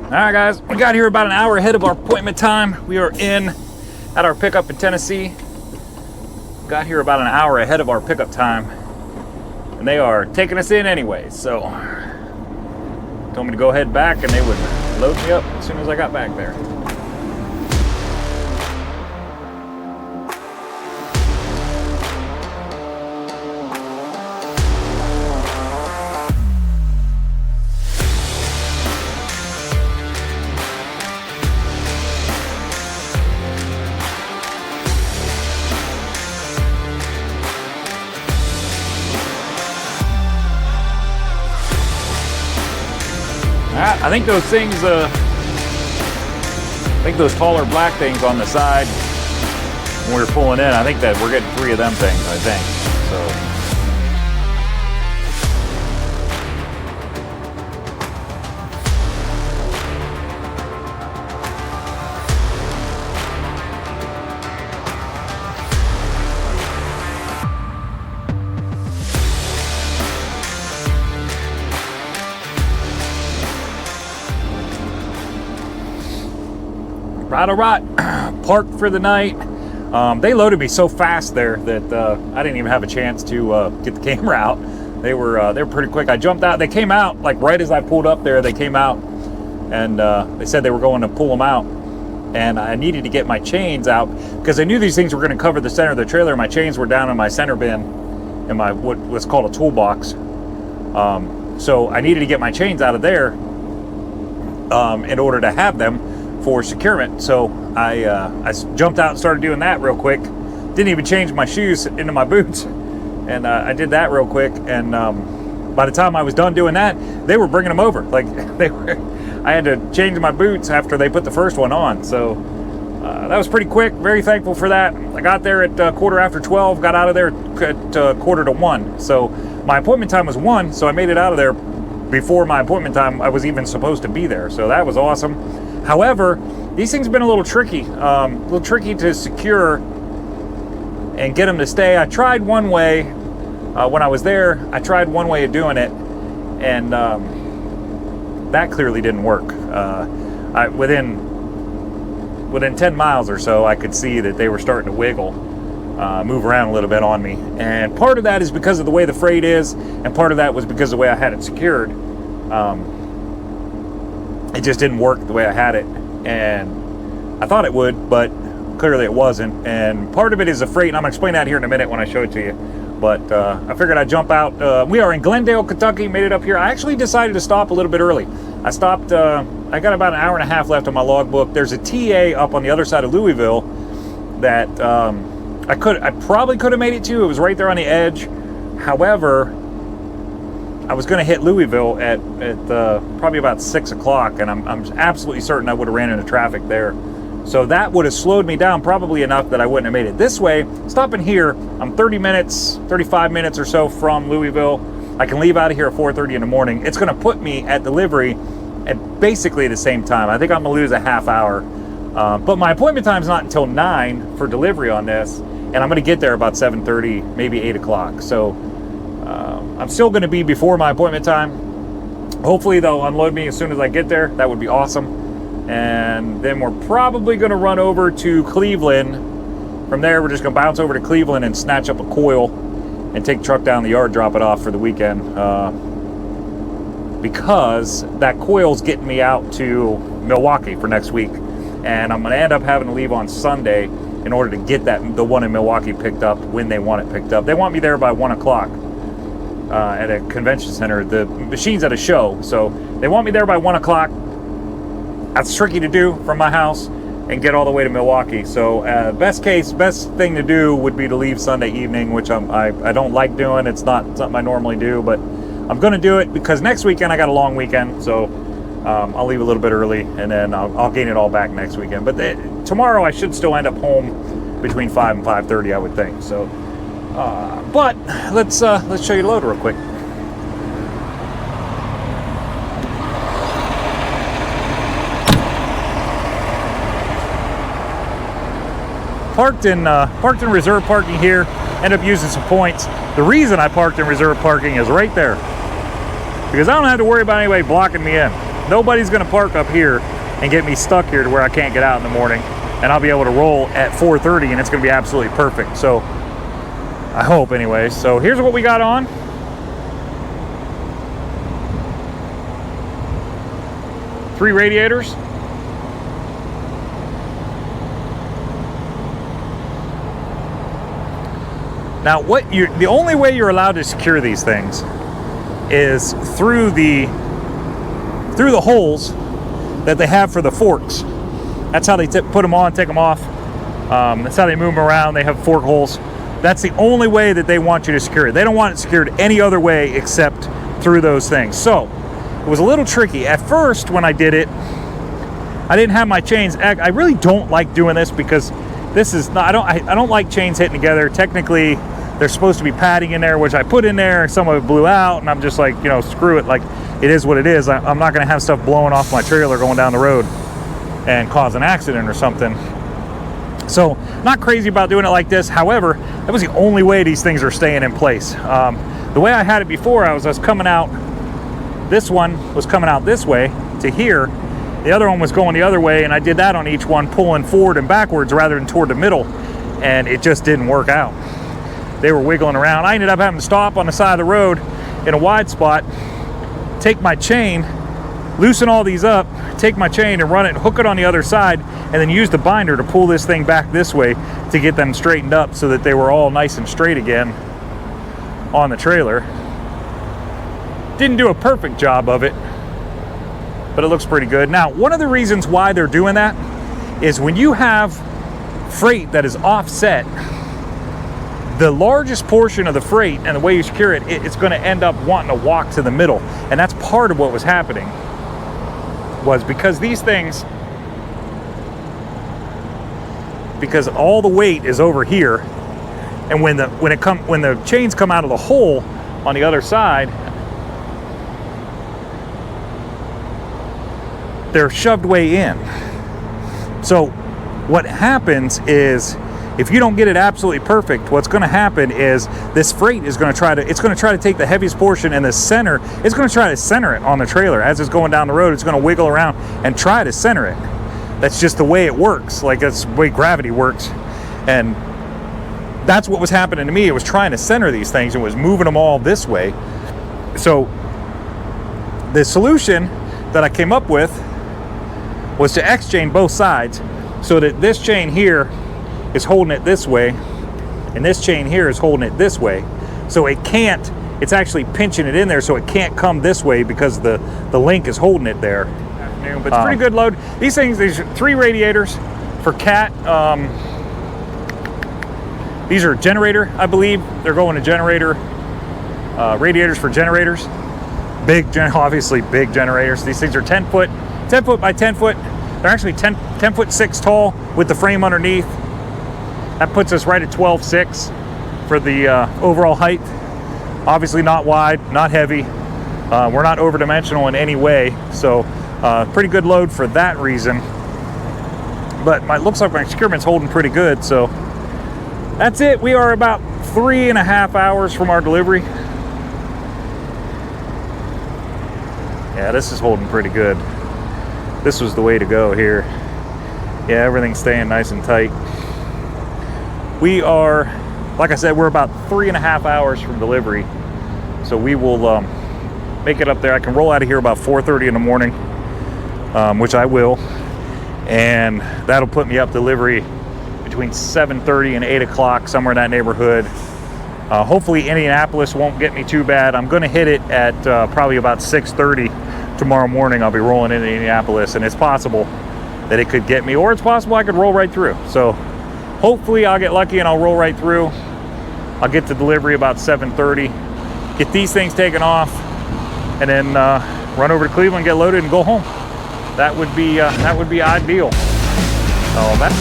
All right, guys, we got here about an hour ahead of our appointment time. We are in at our pickup in Tennessee. Got here about an hour ahead of our pickup time, and they are taking us in anyway. So, told me to go ahead back, and they would load me up as soon as I got back there. I think those things, I think those taller black things on the side when we were pulling in, I think that we're getting 3 of them things, I think. So. Right, parked for the night. They loaded me so fast there that I didn't even have a chance to get the camera out. They were pretty quick. I jumped out. They came out like right as I pulled up there. They came out and they said they were going to pull them out, and I needed to get my chains out because I knew these things were going to cover the center of the trailer. My chains were down in my center bin in my what was called a toolbox. So I needed to get my chains out of there in order to have them for securement. So I jumped out and started doing that real quick. Didn't even change my shoes into my boots, and I did that real quick. And by the time I was done doing that, they were bringing them over. Like I had to change my boots after they put the first one on. So that was pretty quick. Very thankful for that. I got there at 12:15. Got out of there at 1:45. So my appointment time was 1. So I made it out of there before my appointment time I was even supposed to be there. So that was awesome. However, these things have been a little tricky to secure and get them to stay. I tried one way when I was there. I tried one way of doing it, and that clearly didn't work. Within 10 miles or so, I could see that they were starting to wiggle, move around a little bit on me. And part of that is because of the way the freight is, and part of that was because of the way I had it secured. It just didn't work the way I had it, and I thought it would, but clearly it wasn't. And part of it is the freight, and I'm going to explain that here in a minute when I show it to you. But I figured I'd jump out. We are in Glendale, Kentucky, made it up here. I actually decided to stop a little bit early. I stopped, I got about an hour and a half left on my logbook. There's a TA up on the other side of Louisville that I probably could have made it to. It was right there on the edge. However, I was going to hit Louisville at probably about 6 o'clock, and I'm absolutely certain I would have ran into traffic there. So that would have slowed me down probably enough that I wouldn't have made it. This way, stopping here, I'm 35 minutes or so from Louisville. I can leave out of here at 4:30 in the morning. It's going to put me at delivery at basically the same time. I think I'm going to lose a half hour. But my appointment time is not until 9 for delivery on this, and I'm going to get there about 7:30, maybe 8 o'clock. So I'm still going to be before my appointment time. Hopefully they'll unload me as soon as I get there. That would be awesome. And then we're probably going to run over to Cleveland. From there, we're just going to bounce over to Cleveland and snatch up a Coil and take the truck down the yard, drop it off for the weekend. Because that Coil's getting me out to Milwaukee for next week. And I'm going to end up having to leave on Sunday in order to get the one in Milwaukee picked up when they want it picked up. They want me there by 1 o'clock. At a convention center. The machine's at a show, so they want me there by 1 o'clock. That's tricky to do from my house and get all the way to Milwaukee. So best thing to do would be to leave Sunday evening, which I don't like doing. It's not something I normally do, but I'm going to do it because next weekend I got a long weekend, so I'll leave a little bit early, and then I'll gain it all back next weekend. But tomorrow I should still end up home between 5 and 5:30, I would think. So. But let's show you the load real quick. Parked in reserve parking here. Ended up using some points. The reason I parked in reserve parking is right there, because I don't have to worry about anybody blocking me in. Nobody's gonna park up here and get me stuck here to where I can't get out in the morning, and I'll be able to roll at 4:30 and it's gonna be absolutely perfect. So I hope anyway. So here's what we got on. Three radiators. Now the only way you're allowed to secure these things is through the holes that they have for the forks. That's how they put them on, take them off. That's how they move them around. They have fork holes. That's the only way that they want you to secure it. They don't want it secured any other way except through those things. So it was a little tricky. At first, when I did it, I didn't have my chains. I really don't like doing this because this is not, I don't like chains hitting together. Technically, there's supposed to be padding in there, which I put in there. Some of it blew out, and I'm just like, you know, screw it. Like, it is what it is. I'm not going to have stuff blowing off my trailer going down the road and cause an accident or something. So, not crazy about doing it like this. However, that was the only way these things are staying in place. The way I had it before, I was coming out. This one was coming out this way to here. The other one was going the other way, and I did that on each one, pulling forward and backwards rather than toward the middle, and it just didn't work out. They were wiggling around. I ended up having to stop on the side of the road in a wide spot, take my chain, loosen all these up, take my chain and run it, hook it on the other side, and then use the binder to pull this thing back this way to get them straightened up so that they were all nice and straight again on the trailer. Didn't do a perfect job of it, but it looks pretty good. Now, one of the reasons why they're doing that is when you have freight that is offset, the largest portion of the freight and the way you secure it, it's going to end up wanting to walk to the middle. And that's part of what was happening, was because these things, because all the weight is over here, and when the chains come out of the hole on the other side, they're shoved way in. So what happens is, if you don't get it absolutely perfect, what's going to happen is this freight is going to try to take the heaviest portion, and the center, it's going to try to center it on the trailer. As it's going down the road, it's going to wiggle around and try to center it. That's just the way it works. Like, that's the way gravity works. And that's what was happening to me. It was trying to center these things and was moving them all this way. So the solution that I came up with was to X-chain both sides so that this chain here is holding it this way, and this chain here is holding it this way. So it's actually pinching it in there, so it can't come this way because the link is holding it there. But it's pretty good load. These are 3 radiators for Cat. These are generator, I believe. They're going to generator, radiators for generators. Obviously big generators. These things are 10 foot by 10 foot. They're actually 10 foot 6 tall with the frame underneath. That puts us right at 12.6 for the overall height. Obviously not wide, not heavy. We're not over-dimensional in any way, so pretty good load for that reason. But it looks like my securement's holding pretty good, so that's it. We are about 3.5 hours from our delivery. Yeah, this is holding pretty good. This was the way to go here. Yeah, everything's staying nice and tight. We are, like I said, we're about 3.5 hours from delivery. So we will make it up there. I can roll out of here about 4:30 in the morning, which I will. And that'll put me up delivery between 7:30 and 8 o'clock, somewhere in that neighborhood. Hopefully Indianapolis won't get me too bad. I'm gonna hit it at probably about 6:30 tomorrow morning. I'll be rolling into Indianapolis, and it's possible that it could get me, or it's possible I could roll right through. So hopefully I'll get lucky and I'll roll right through. I'll get to delivery about 7:30, get these things taken off, and then run over to Cleveland, get loaded, and go home. That would be ideal. So that's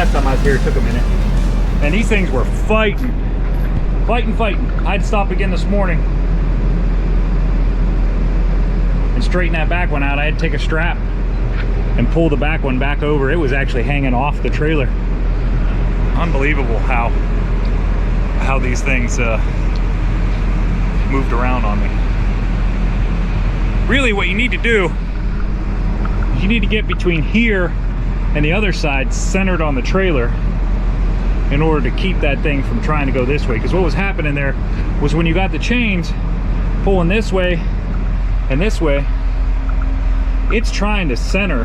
Last time I was here, it took a minute. And these things were fighting. I had to stop again this morning and straighten that back one out. I had to take a strap and pull the back one back over. It was actually hanging off the trailer. Unbelievable how these things moved around on me. Really what you need to do is you need to get between here and the other side centered on the trailer in order to keep that thing from trying to go this way. Because what was happening there was when you got the chains pulling this way and this way, it's trying to center.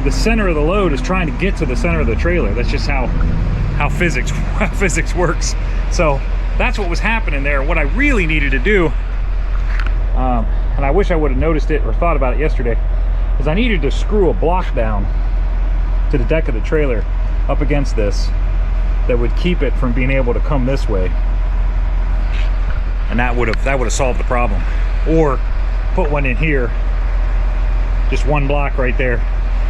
The center of the load is trying to get to the center of the trailer. That's just how physics works. So that's what was happening there. What I really needed to do, and I wish I would have noticed it or thought about it yesterday, is I needed to screw a block down to the deck of the trailer up against this that would keep it from being able to come this way, and that would have solved the problem. Or put one in here, just one block right there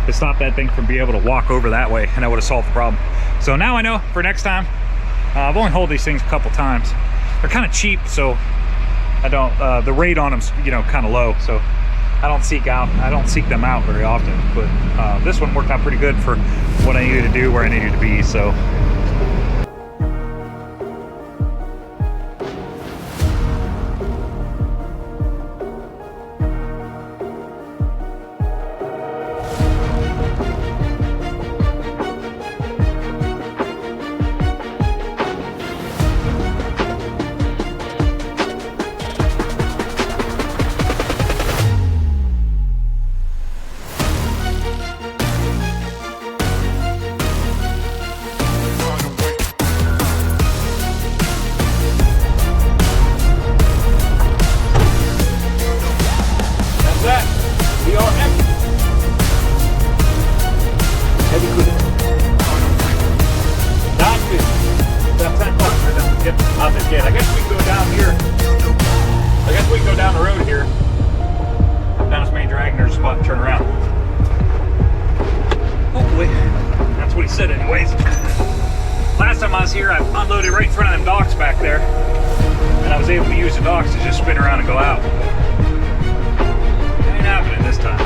to stop that thing from being able to walk over that way, and that would have solved the problem. So now I know for next time. I've only held these things a couple times. They're kind of cheap, so I don't. The rate on them's kind of low, so I don't seek them out very often. But this one worked out pretty good for what I needed to do, where I needed to be. So. I guess we can go down here. I guess we can go down the road here. Down this main drag, and there's a spot to turn around. Hopefully. That's what he said anyways. Last time I was here, I unloaded right in front of them docks back there. And I was able to use the docks to just spin around and go out. It ain't happening this time.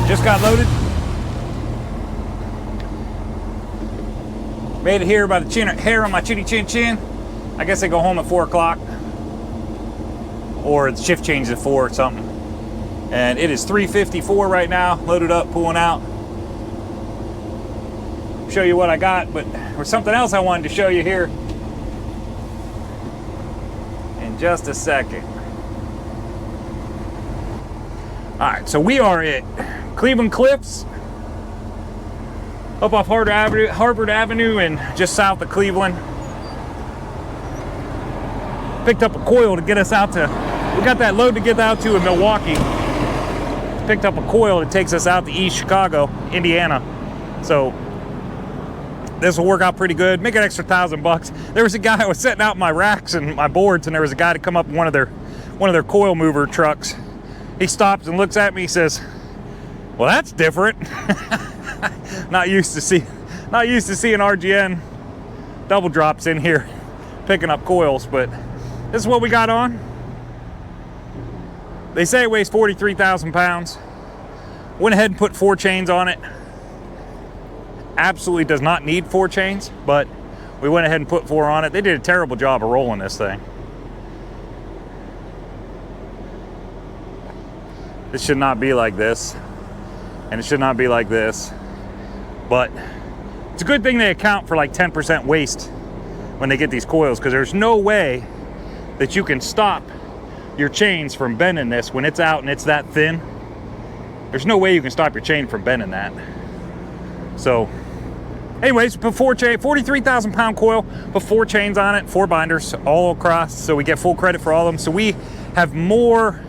Just got loaded. Made it here by the hair on my chinny chin chin. I guess I go home at 4 o'clock. Or the shift changes at 4 or something. And it is 3:54 right now, loaded up, pulling out. Show you what I got, but there's something else I wanted to show you here in just a second. All right, so we are at Cleveland Cliffs, up off Harvard Avenue and just south of Cleveland. Picked up a coil to get us out to, we got that load to get out to in Milwaukee. Picked up a coil that takes us out to East Chicago, Indiana. So this will work out pretty good. Make an extra $1,000. There was a guy, I was setting out my racks and my boards, and there was a guy to come up in one of their coil mover trucks. He stops and looks at me, he says, "Well, that's different." Not used to seeing RGN double drops in here picking up coils, but this is what we got on. They say it weighs 43,000 pounds. Went ahead and put 4 chains on it. Absolutely does not need 4 chains, but we went ahead and put 4 on it. They did a terrible job of rolling this thing. It should not be like this, and it should not be like this. But it's a good thing they account for like 10% waste when they get these coils, because there's no way that you can stop your chains from bending this when it's out and it's that thin. There's no way you can stop your chain from bending that. So anyways, put 43,000 pound coil, put 4 chains on it, 4 binders all across, so we get full credit for all of them. So we have more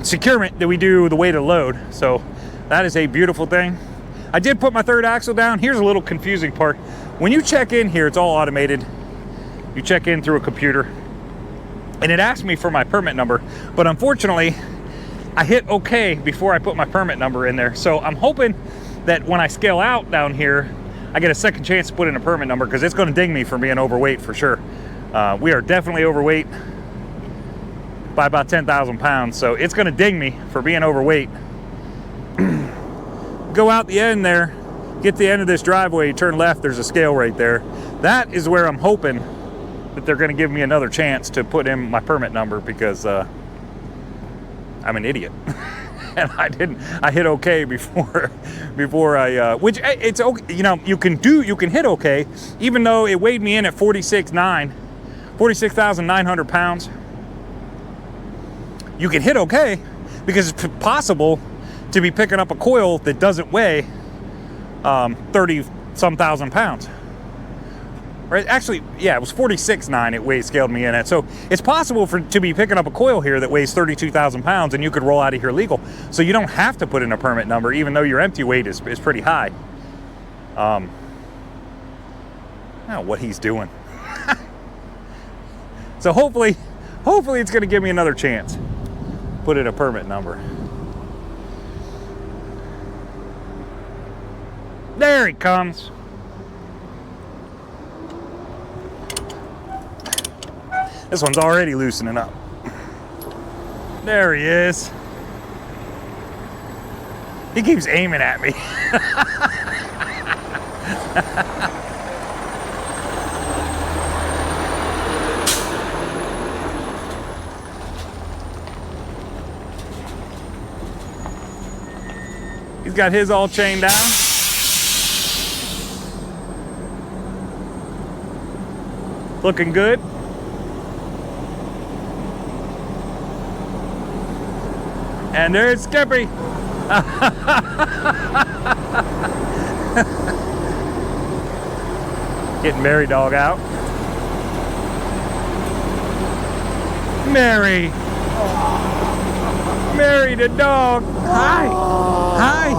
securement than we do the weight of load. So that is a beautiful thing. I did put my 3rd axle down. Here's a little confusing part. When you check in here, it's all automated. You check in through a computer, and it asked me for my permit number, but unfortunately, I hit OK before I put my permit number in there. So I'm hoping that when I scale out down here, I get a second chance to put in a permit number, because it's going to ding me for being overweight for sure. We are definitely overweight by about 10,000 pounds, so it's going to ding me for being overweight. Go out the end there, get to the end of this driveway, you turn left, there's a scale right there. That is where I'm hoping that they're going to give me another chance to put in my permit number, because I'm an idiot. And I hit OK before I, which it's okay, you know, you can hit OK, even though it weighed me in at 46,900 pounds. You can hit OK, because it's possible to be picking up a coil that doesn't weigh 30-some thousand pounds. Right? Actually, yeah, it was 46.9 it scaled me in at. So it's possible to be picking up a coil here that weighs 32,000 pounds, and you could roll out of here legal. So you don't have to put in a permit number, even though your empty weight is pretty high. I don't know what he's doing. So hopefully it's going to give me another chance. Put in a permit number. There he comes. This one's already loosening up. There he is. He keeps aiming at me. He's got his all chained down. Looking good. And there's Skippy. Getting Mary Dog out. Mary. Mary the dog. Hi. Hi.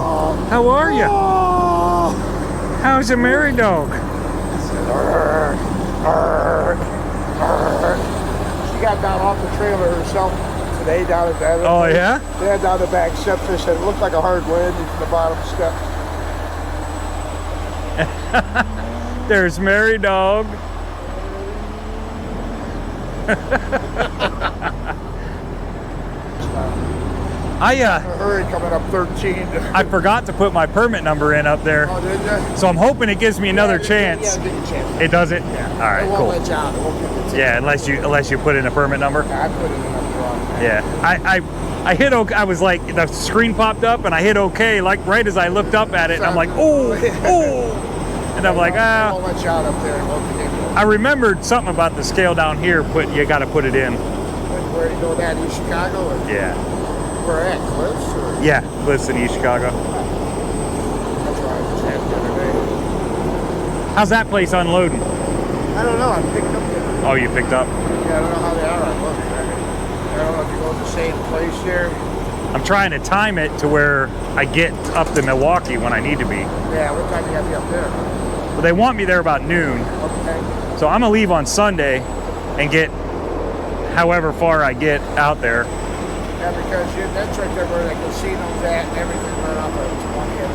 How are you? How's your Mary Dog? She got down off the trailer herself today down at the other place. Yeah? Yeah, down the back step. They said it looked like a hard landing from the bottom step. There's Mary Dog. In a hurry coming up 13. I forgot to put my permit number in up there. Oh, did you? So I'm hoping it gives me another chance. Yeah, give you a chance. It does it? Yeah. All right, it won't cool. let you out. It won't give you a chance. Yeah, unless you put in a permit number. Yeah, I put it in up wrong. Yeah, I hit OK. I was like, the screen popped up and I hit OK, like right as I looked up at it, and I'm like, oh, and I'm like, It won't let you out up there. It won't give you. I remembered something about the scale down here. You got to put it in. Where do you go? That East Chicago? Or Yeah. where at? Cliffs? Or? Yeah, Cliffs in East Chicago. That's where I just had the other day. How's that place unloading? I don't know. I picked up there. Oh, you picked up? Yeah, I don't know how they are. I don't know if you go to the same place here. I'm trying to time it to where I get up to Milwaukee when I need to be. Yeah, what time do you have to be up there? Well, they want me there about noon. Okay. So I'm gonna leave on Sunday and get however far I get out there. Yeah, because that's right there where the casino's at and everything right off of 20 and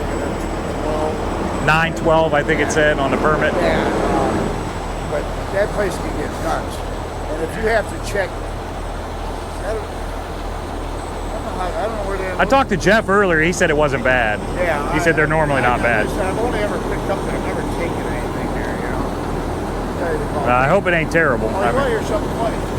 12. 912, I think it said on the permit. Yeah, but that place can get nuts. And if you have to check, I don't know where they're. I talked to Jeff earlier. He said it wasn't bad. Yeah. He said they're normally not bad. I've only ever picked up there. I've never taken anything there, you know. I hope it ain't terrible. Oh, you want yourself a place.